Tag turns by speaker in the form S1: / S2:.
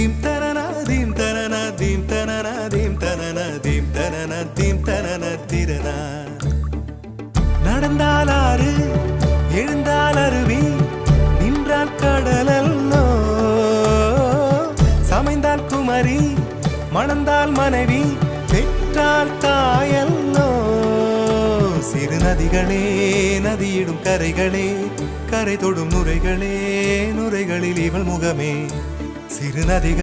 S1: Theme தனனா theme தனனா theme தனனா தீம் தனனா தீம் தனனா தீம் தனனா திரனா. நடந்தால் ஆறு எழுந்தால் அருவி நின்றால் கடலல்லோ, சமைந்தால் குமரி மணந்தால் மனைவி பெற்றால் தாயல்லோ. சிறு நதிகளே நதியிடும் கரைகளே கரை தொடும் நுரைகளே நுரைகளில் இவள் முகமே. சிறு நதிகள்